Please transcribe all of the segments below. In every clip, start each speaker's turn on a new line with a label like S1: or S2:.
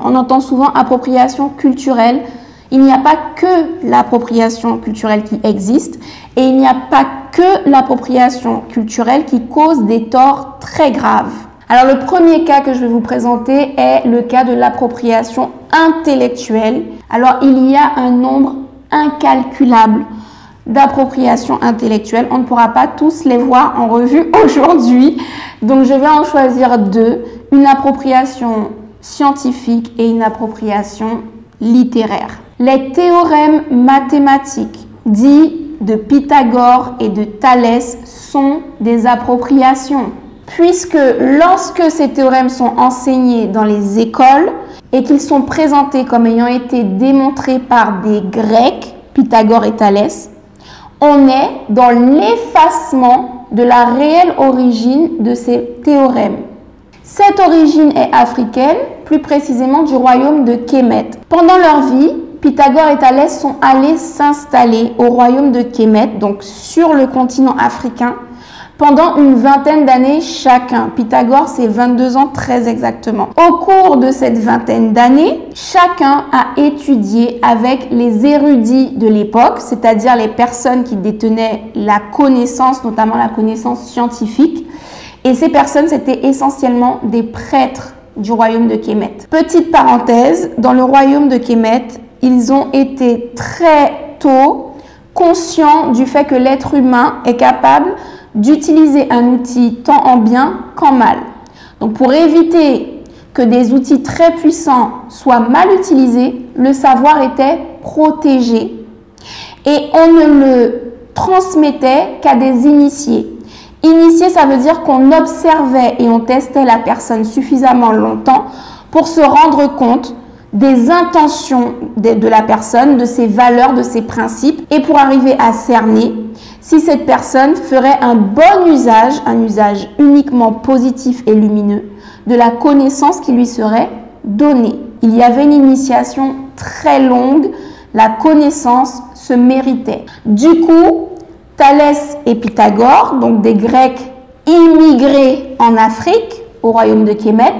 S1: On entend souvent appropriation culturelle. Il n'y a pas que l'appropriation culturelle qui existe et il n'y a pas que l'appropriation culturelle qui cause des torts très graves. Alors le premier cas que je vais vous présenter est le cas de l'appropriation intellectuelle. Alors il y a un nombre incalculable d'appropriation intellectuelle. On ne pourra pas tous les voir en revue aujourd'hui. Donc je vais en choisir deux, une appropriation scientifique et une appropriation littéraire. Les théorèmes mathématiques dits de Pythagore et de Thalès sont des appropriations, puisque lorsque ces théorèmes sont enseignés dans les écoles et qu'ils sont présentés comme ayant été démontrés par des Grecs, Pythagore et Thalès, on est dans l'effacement de la réelle origine de ces théorèmes. Cette origine est africaine, plus précisément du royaume de Kémet. Pendant leur vie, Pythagore et Thalès sont allés s'installer au royaume de Kémet, donc sur le continent africain, pendant une vingtaine d'années chacun. Pythagore, c'est 22 ans très exactement. Au cours de cette vingtaine d'années, chacun a étudié avec les érudits de l'époque, c'est-à-dire les personnes qui détenaient la connaissance, notamment la connaissance scientifique. Et ces personnes, c'était essentiellement des prêtres du royaume de Kémet. Petite parenthèse, dans le royaume de Kémet, ils ont été très tôt conscients du fait que l'être humain est capable d'utiliser un outil tant en bien qu'en mal. Donc pour éviter que des outils très puissants soient mal utilisés, le savoir était protégé et on ne le transmettait qu'à des initiés. Initié, ça veut dire qu'on observait et on testait la personne suffisamment longtemps pour se rendre compte des intentions de la personne, de ses valeurs, de ses principes, et pour arriver à cerner si cette personne ferait un bon usage, un usage uniquement positif et lumineux, de la connaissance qui lui serait donnée. Il y avait une initiation très longue, la connaissance se méritait. Du coup, Thalès et Pythagore, donc des Grecs immigrés en Afrique, au royaume de Kémet,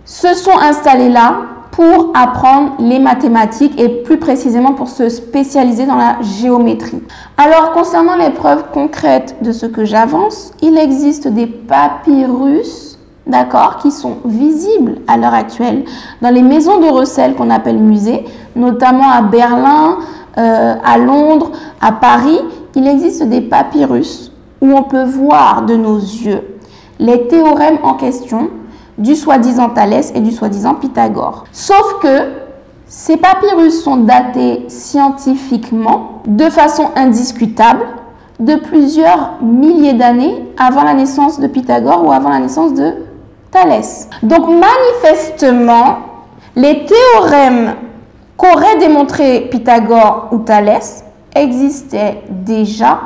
S1: se sont installés là pour apprendre les mathématiques et plus précisément pour se spécialiser dans la géométrie. Alors, concernant les preuves concrètes de ce que j'avance, il existe des papyrus, d'accord, qui sont visibles à l'heure actuelle dans les maisons de recel qu'on appelle musées, notamment à Berlin, à Londres, à Paris. Il existe des papyrus où on peut voir de nos yeux les théorèmes en question du soi-disant Thalès et du soi-disant Pythagore. Sauf que ces papyrus sont datés scientifiquement de façon indiscutable de plusieurs milliers d'années avant la naissance de Pythagore ou avant la naissance de Thalès. Donc manifestement, les théorèmes qu'aurait démontré Pythagore ou Thalès existaient déjà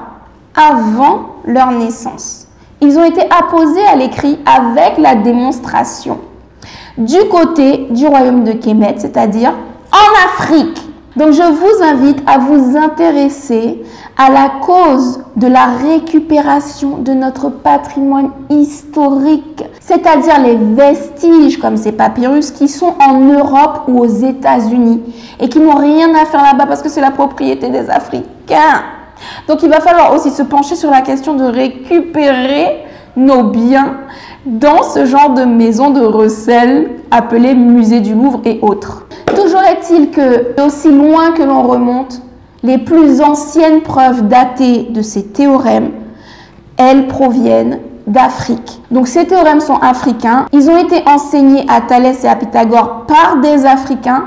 S1: avant leur naissance. Ils ont été apposés à l'écrit avec la démonstration du côté du royaume de Kémet, c'est-à-dire en Afrique. Donc je vous invite à vous intéresser à la cause de la récupération de notre patrimoine historique, c'est-à-dire les vestiges comme ces papyrus qui sont en Europe ou aux États-Unis et qui n'ont rien à faire là-bas parce que c'est la propriété des Africains. Donc il va falloir aussi se pencher sur la question de récupérer nos biens dans ce genre de maison de recel appelée musée du Louvre et autres. Toujours est-il que, aussi loin que l'on remonte, les plus anciennes preuves datées de ces théorèmes, elles proviennent d'Afrique. Donc ces théorèmes sont africains, ils ont été enseignés à Thalès et à Pythagore par des Africains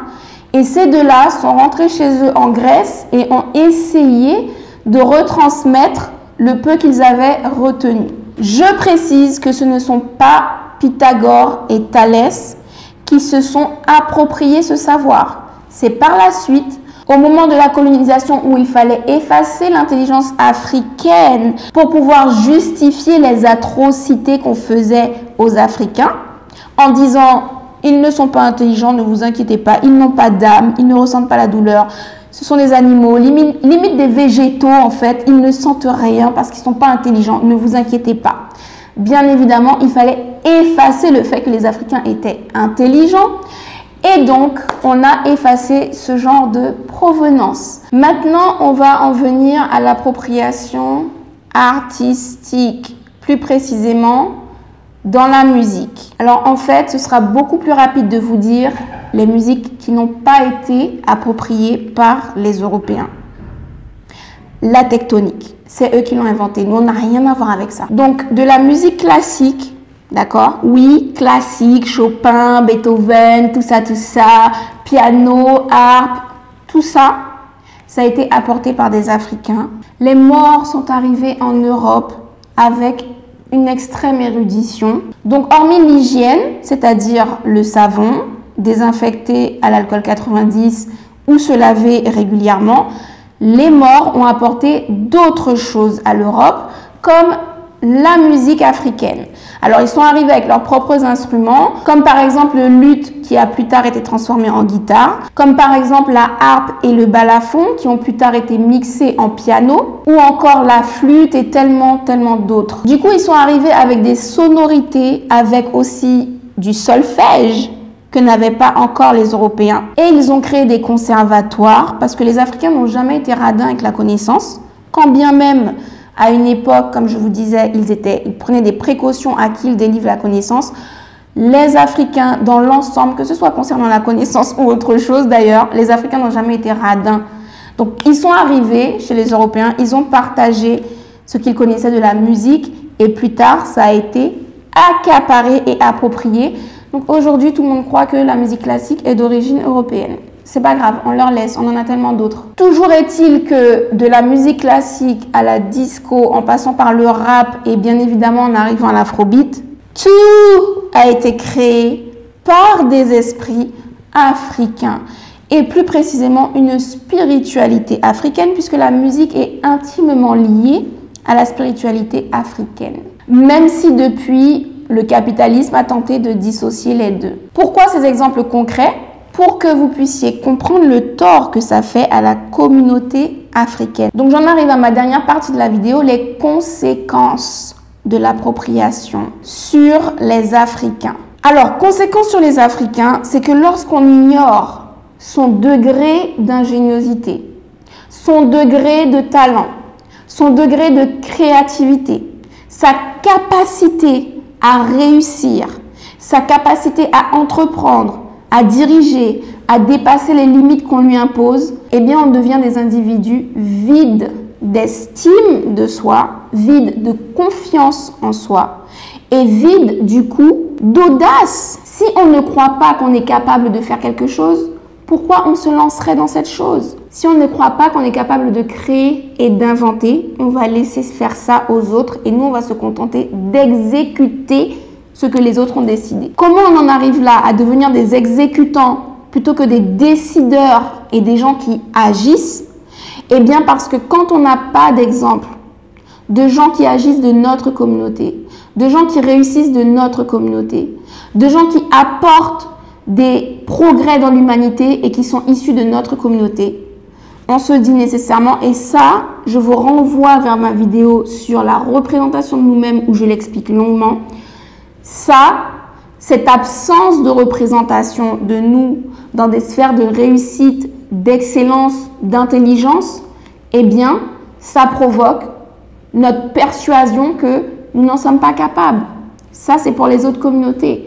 S1: et ces deux-là sont rentrés chez eux en Grèce et ont essayé de retransmettre le peu qu'ils avaient retenu. Je précise que ce ne sont pas Pythagore et Thalès qui se sont appropriés ce savoir. C'est par la suite, au moment de la colonisation où il fallait effacer l'intelligence africaine pour pouvoir justifier les atrocités qu'on faisait aux Africains, en disant « ils ne sont pas intelligents, ne vous inquiétez pas, ils n'ont pas d'âme, ils ne ressentent pas la douleur ». Ce sont des animaux, limite des végétaux en fait, ils ne sentent rien parce qu'ils ne sont pas intelligents, ne vous inquiétez pas. Bien évidemment, il fallait effacer le fait que les Africains étaient intelligents Et donc, on a effacé ce genre de provenance. Maintenant, on va en venir à l'appropriation artistique, plus précisément dans la musique. Alors en fait, ce sera beaucoup plus rapide de vous dire les musiques qui n'ont pas été appropriées par les Européens. La tectonique, c'est eux qui l'ont inventée. Nous, on n'a rien à voir avec ça. Donc, de la musique classique, d'accord? Oui, classique, Chopin, Beethoven, tout ça, piano, harpe, tout ça, ça a été apporté par des Africains. Les Maures sont arrivés en Europe avec une extrême érudition. Donc, hormis l'hygiène, c'est-à-dire le savon, désinfecté à l'alcool 90 ou se laver régulièrement, les Maures ont apporté d'autres choses à l'Europe, comme la musique africaine. Alors, ils sont arrivés avec leurs propres instruments, comme par exemple le luth qui a plus tard été transformé en guitare, comme par exemple la harpe et le balafon qui ont plus tard été mixés en piano, ou encore la flûte et tellement d'autres. Du coup, ils sont arrivés avec des sonorités, avec aussi du solfège que n'avaient pas encore les Européens. Et ils ont créé des conservatoires parce que les Africains n'ont jamais été radins avec la connaissance, quand bien même à une époque, comme je vous disais, ils prenaient des précautions à qui ils délivrent la connaissance. Les Africains, dans l'ensemble, que ce soit concernant la connaissance ou autre chose d'ailleurs, les Africains n'ont jamais été radins. Donc, ils sont arrivés chez les Européens, ils ont partagé ce qu'ils connaissaient de la musique et plus tard, ça a été accaparé et approprié. Donc, aujourd'hui, tout le monde croit que la musique classique est d'origine européenne. C'est pas grave, on leur laisse, on en a tellement d'autres. Toujours est-il que de la musique classique à la disco, en passant par le rap et bien évidemment en arrivant à l'afrobeat, tout a été créé par des esprits africains. Et plus précisément une spiritualité africaine, puisque la musique est intimement liée à la spiritualité africaine. Même si depuis, le capitalisme a tenté de dissocier les deux. Pourquoi ces exemples concrets ? Pour que vous puissiez comprendre le tort que ça fait à la communauté africaine. Donc j'en arrive à ma dernière partie de la vidéo, les conséquences de l'appropriation sur les Africains. Alors, conséquences sur les Africains, c'est que lorsqu'on ignore son degré d'ingéniosité, son degré de talent, son degré de créativité, sa capacité à réussir, sa capacité à entreprendre, à diriger, à dépasser les limites qu'on lui impose, eh bien on devient des individus vides d'estime de soi, vides de confiance en soi et vides du coup d'audace. Si on ne croit pas qu'on est capable de faire quelque chose, pourquoi on se lancerait dans cette chose? Si on ne croit pas qu'on est capable de créer et d'inventer, on va laisser faire ça aux autres et nous on va se contenter d'exécuter ce que les autres ont décidé. Comment on en arrive là à devenir des exécutants plutôt que des décideurs et des gens qui agissent? Eh bien parce que quand on n'a pas d'exemple de gens qui agissent de notre communauté, de gens qui réussissent de notre communauté, de gens qui apportent des progrès dans l'humanité et qui sont issus de notre communauté, on se dit nécessairement, et ça, je vous renvoie vers ma vidéo sur la représentation de nous-mêmes où je l'explique longuement, ça, cette absence de représentation de nous dans des sphères de réussite, d'excellence, d'intelligence, eh bien, ça provoque notre persuasion que nous n'en sommes pas capables. Ça, c'est pour les autres communautés.